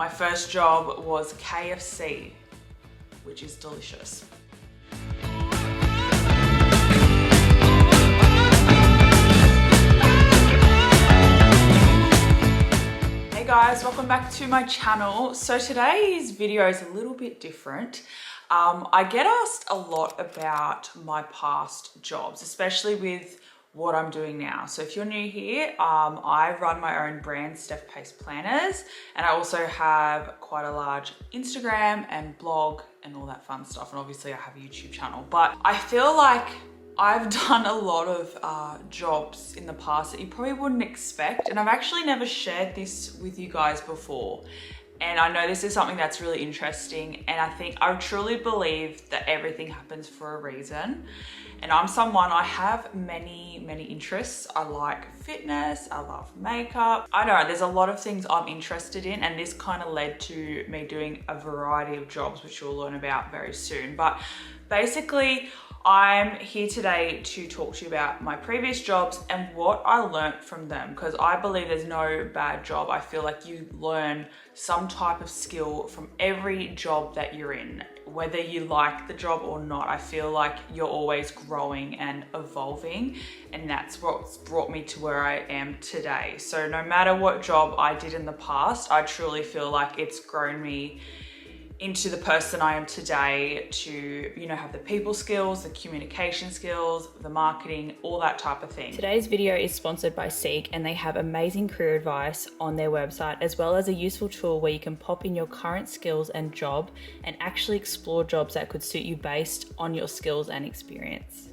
My first job was KFC, which is delicious. Hey guys, welcome back to my channel. So today's video is a little bit different. I get asked a lot about my past jobs, especially with what I'm doing now. So if you're new here, I run my own brand, Steph Pase planners, and I also have quite a large Instagram and blog and all that fun stuff. And obviously I have a YouTube channel, but I feel like I've done a lot of jobs in the past that you probably wouldn't expect. And I've actually never shared this with you guys before. And I know this is something that's really interesting. And I truly believe that everything happens for a reason. And I'm someone, I have many interests. I like fitness, I love makeup. I don't know, there's a lot of things I'm interested in, and this kind of led to me doing a variety of jobs, which you'll learn about very soon. But basically, I'm here today to talk to you about my previous jobs and what I learned from them, because I believe there's no bad job. I feel like you learn some type of skill from every job that you're in, whether you like the job or not. I feel like you're always growing and evolving, and that's what's brought me to where I am today. So no matter what job I did in the past, I truly feel like it's grown me into the person I am today to, have the people skills, the communication skills, the marketing, all that type of thing. Today's video is sponsored by Seek, and they have amazing career advice on their website, as well as a useful tool where you can pop in your current skills and job and actually explore jobs that could suit you based on your skills and experience.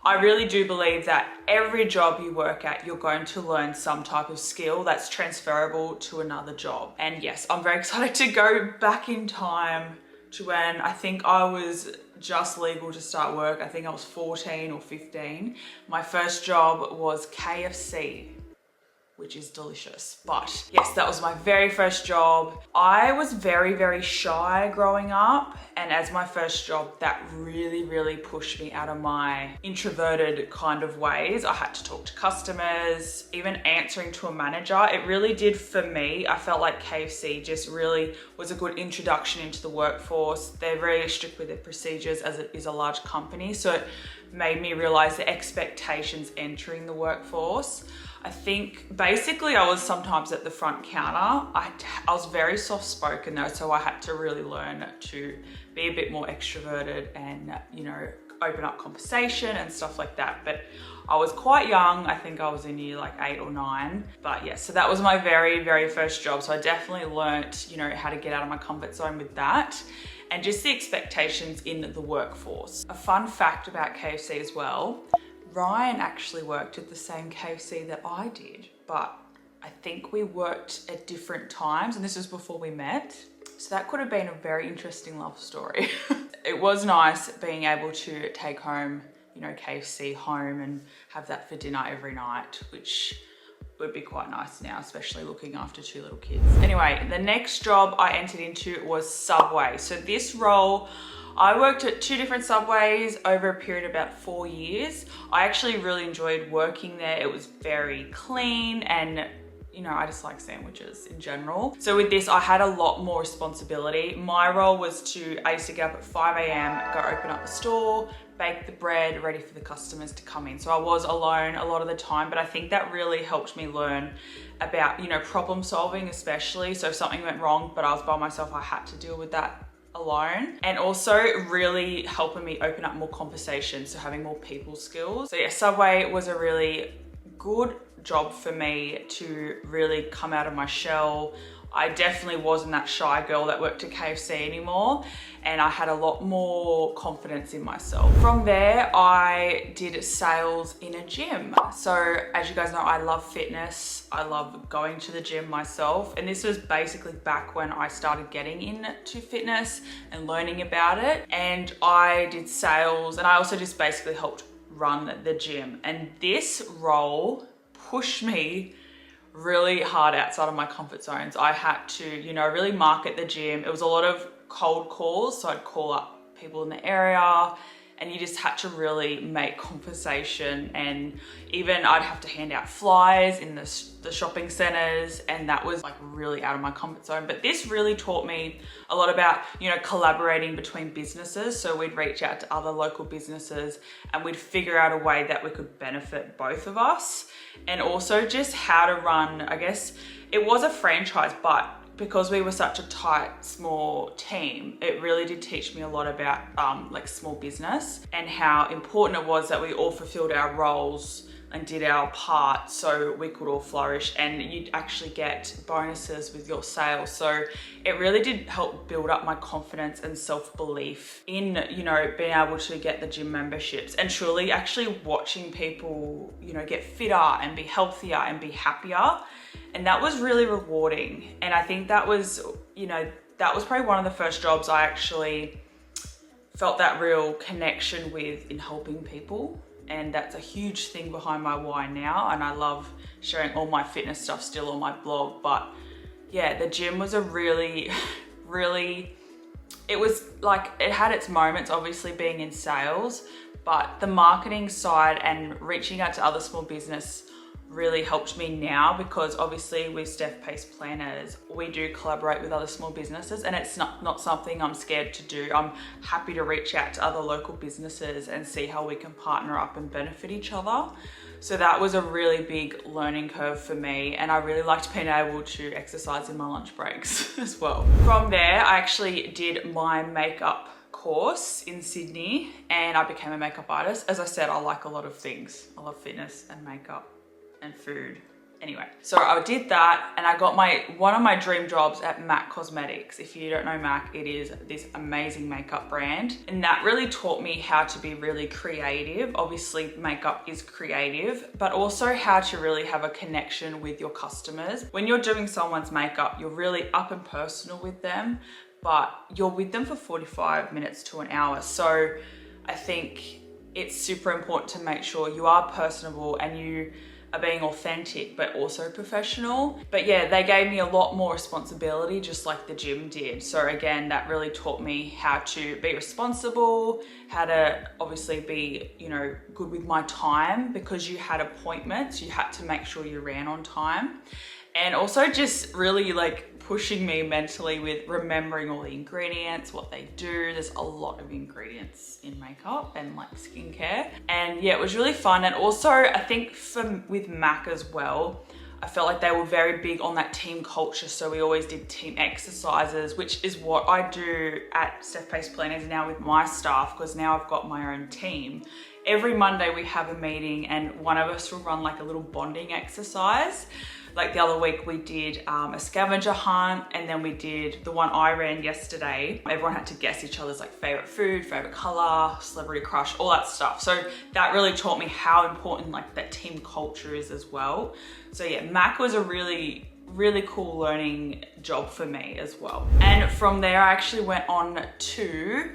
I really do believe that every job you work at, you're going to learn some type of skill that's transferable to another job. And yes, I'm very excited to go back in time to when I think I was just legal to start work. I think I was 14 or 15. My first job was KFC, which is delicious. But yes, that was my very first job. I was very shy growing up. And as my first job, that really pushed me out of my introverted kind of ways. I had to talk to customers, even answering to a manager. It really did for me. I felt like KFC just really was a good introduction into the workforce. They're very strict with their procedures as it is a large company. So it made me realize the expectations entering the workforce. I think basically I was sometimes at the front counter. I was very soft-spoken though, so I had to really learn to be a bit more extroverted and, open up conversation and stuff like that. But I was quite young. I think I was in year like 8 or 9. But yeah, so that was my very first job. So I definitely learnt, how to get out of my comfort zone with that, and just the expectations in the workforce. A fun fact about KFC as well, Ryan actually worked at the same KFC that I did, but I think we worked at different times, and this was before we met. So that could have been a very interesting love story. It was nice being able to take home, KFC home and have that for dinner every night, which would be quite nice now, especially looking after 2 little kids. Anyway, the next job I entered into was Subway. So this role, I worked at 2 different Subways over a period of about 4 years. I actually really enjoyed working there. It was very clean and, I just like sandwiches in general. So with this, I had a lot more responsibility. My role was I used to get up at 5 a.m, go open up the store, bake the bread, ready for the customers to come in. So I was alone a lot of the time, but I think that really helped me learn about, problem solving especially. So if something went wrong, but I was by myself, I had to deal with that alone, and also really helping me open up more conversations, so having more people skills. So yeah, Subway was a really good job for me to really come out of my shell. I definitely wasn't that shy girl that worked at KFC anymore, and I had a lot more confidence in myself. From there, I did sales in a gym. So as you guys know, I love fitness. I love going to the gym myself. And this was basically back when I started getting into fitness and learning about it. And I did sales, and I also just basically helped run the gym. And this role pushed me really hard outside of my comfort zones. I had to, really market the gym. It was a lot of cold calls. So I'd call up people in the area and you just had to really make conversation. And even I'd have to hand out flyers in the shopping centers, and that was like really out of my comfort zone. But this really taught me a lot about, you know, collaborating between businesses. So we'd reach out to other local businesses and we'd figure out a way that we could benefit both of us, and also just how to run, I guess it was a franchise, but because we were such a tight, small team, it really did teach me a lot about like small business and how important it was that we all fulfilled our roles and did our part so we could all flourish, and you'd actually get bonuses with your sales. So it really did help build up my confidence and self-belief in, you know, being able to get the gym memberships and truly actually watching people, you know, get fitter and be healthier and be happier. And that was really rewarding. And I think that was, you know, that was probably one of the first jobs I actually felt that real connection with in helping people. And that's a huge thing behind my why now. And I love sharing all my fitness stuff still on my blog. But yeah, the gym was a really, it was like, it had its moments obviously being in sales, but the marketing side and reaching out to other small business really helped me now, because obviously with Steph Pase planners, we do collaborate with other small businesses, and it's not something I'm scared to do. I'm happy to reach out to other local businesses and see how we can partner up and benefit each other. So that was a really big learning curve for me, and I really liked being able to exercise in my lunch breaks as well. From there, I actually did my makeup course in Sydney and I became a makeup artist. As I said, I like a lot of things. I love fitness and makeup and food. Anyway, so I did that and I got one of my dream jobs at MAC Cosmetics. If you don't know MAC, it is this amazing makeup brand. And that really taught me how to be really creative. Obviously makeup is creative, but also how to really have a connection with your customers. When you're doing someone's makeup, you're really up and personal with them, but you're with them for 45 minutes to an hour. So I think it's super important to make sure you are personable and you are being authentic, but also professional. But yeah, they gave me a lot more responsibility, just like the gym did. So again, that really taught me how to be responsible, how to obviously be, you know, good with my time, because you had appointments, you had to make sure you ran on time. And also just really like pushing me mentally with remembering all the ingredients, what they do. There's a lot of ingredients in makeup and like skincare. And yeah, it was really fun. And also I think with MAC as well, I felt like they were very big on that team culture. So we always did team exercises, which is what I do at Steph Pase Planners now with my staff, because now I've got my own team. Every Monday we have a meeting and one of us will run like a little bonding exercise. Like the other week we did a scavenger hunt, and then we did the one I ran yesterday. Everyone had to guess each other's like favorite food, favorite color, celebrity crush, all that stuff. So that really taught me how important like that team culture is as well. So yeah, MAC was a really cool learning job for me as well. And from there I actually went on to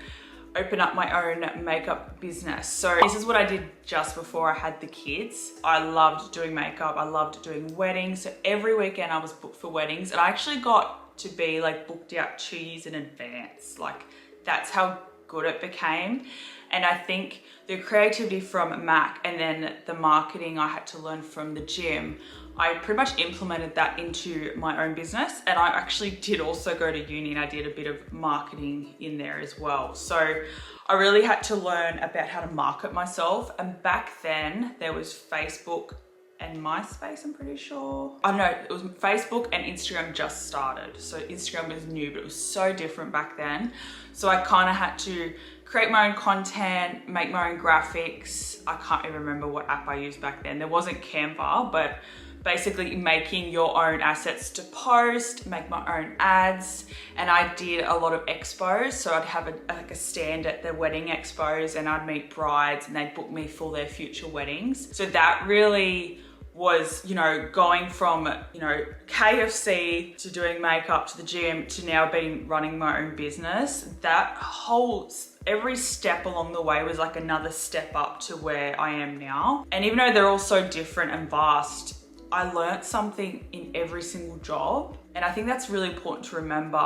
open up my own makeup business. So this is what I did just before I had the kids. I loved doing makeup. I loved doing weddings. So every weekend I was booked for weddings, and I actually got to be like booked out 2 years in advance. Like that's how good it became. And I think the creativity from MAC and then the marketing I had to learn from the gym, I pretty much implemented that into my own business. And I actually did also go to uni and I did a bit of marketing in there as well. So I really had to learn about how to market myself. And back then there was Facebook and MySpace, I'm pretty sure. I don't know, it was Facebook and Instagram just started. So Instagram was new, but it was so different back then. So I kind of had to create my own content, make my own graphics. I can't even remember what app I used back then. There wasn't Canva, but basically making your own assets to post, make my own ads. And I did a lot of expos. So I'd have a stand at the wedding expos and I'd meet brides and they'd book me for their future weddings. So that really was, you know, going from, you know, KFC to doing makeup to the gym to now running my own business. That whole, every step along the way was like another step up to where I am now. And even though they're all so different and vast, I learnt something in every single job. And I think that's really important to remember,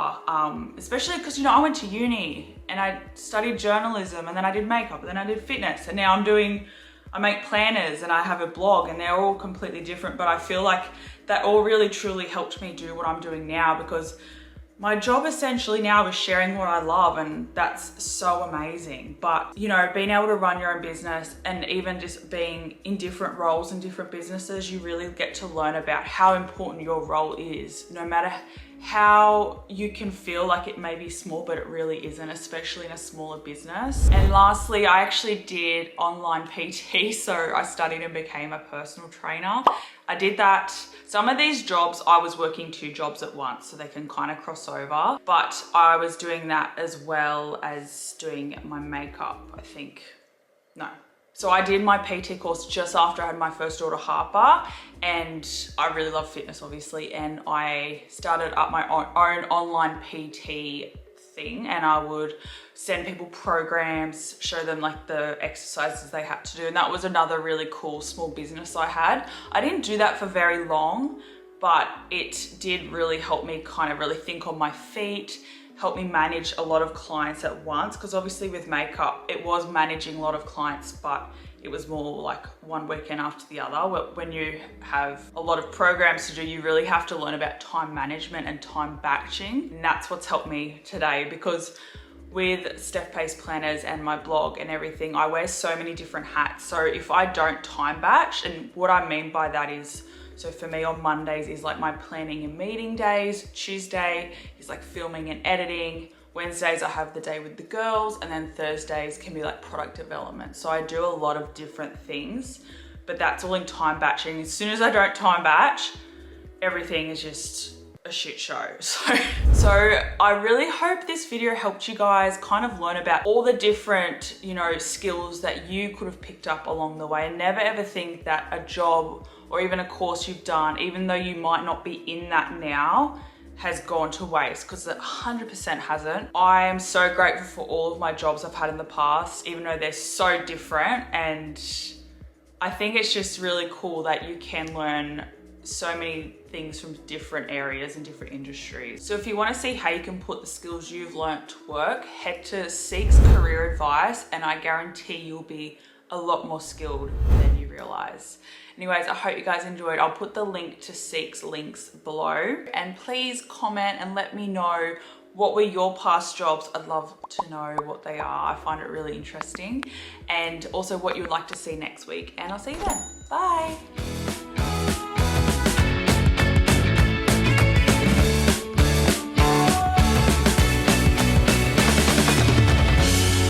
especially because, you know, I went to uni and I studied journalism, and then I did makeup, and then I did fitness, and now I make planners and I have a blog, and they're all completely different. But I feel like that all really truly helped me do what I'm doing now, because my job essentially now is sharing what I love, and that's so amazing. But, you know, being able to run your own business, and even just being in different roles in different businesses, you really get to learn about how important your role is, no matter how you can feel like it may be small, but it really isn't, especially in a smaller business. And lastly, I actually did online PT. So I studied and became a personal trainer. I did that. Some of these jobs, I was working 2 jobs at once, so they can kind of cross over. But I was doing that as well as doing my makeup, I think. No. So I did my PT course just after I had my first daughter, Harper, and I really love fitness, obviously. And I started up my own online PT thing, and I would send people programs, show them like the exercises they had to do. And that was another really cool small business I had. I didn't do that for very long, but it did really help me kind of really think on my feet, help me manage a lot of clients at once. Because obviously with makeup, it was managing a lot of clients, but it was more like one weekend after the other. When you have a lot of programs to do, you really have to learn about time management and time batching. And that's what's helped me today, because with Steph Pase planners and my blog and everything, I wear so many different hats. So if I don't time batch, and what I mean by that is, so for me on Mondays is like my planning and meeting days, Tuesday is like filming and editing, Wednesdays I have the day with the girls, and then Thursdays can be like product development. So I do a lot of different things, but that's all in time batching. As soon as I don't time batch, everything is just a shit show. So I really hope this video helped you guys kind of learn about all the different, you know, skills that you could have picked up along the way. And never ever think that a job or even a course you've done, even though you might not be in that now, has gone to waste, because it 100% hasn't. I am so grateful for all of my jobs I've had in the past, even though they're so different. And I think it's just really cool that you can learn so many things from different areas and different industries. So if you want to see how you can put the skills you've learned to work, head to Seek's Career Advice, and I guarantee you'll be a lot more skilled than you realize. Anyways, I hope you guys enjoyed. I'll put the link to Seek's links below, and please comment and let me know what were your past jobs. I'd love to know what they are. I find it really interesting, and also what you would like to see next week, and I'll see you then. Bye.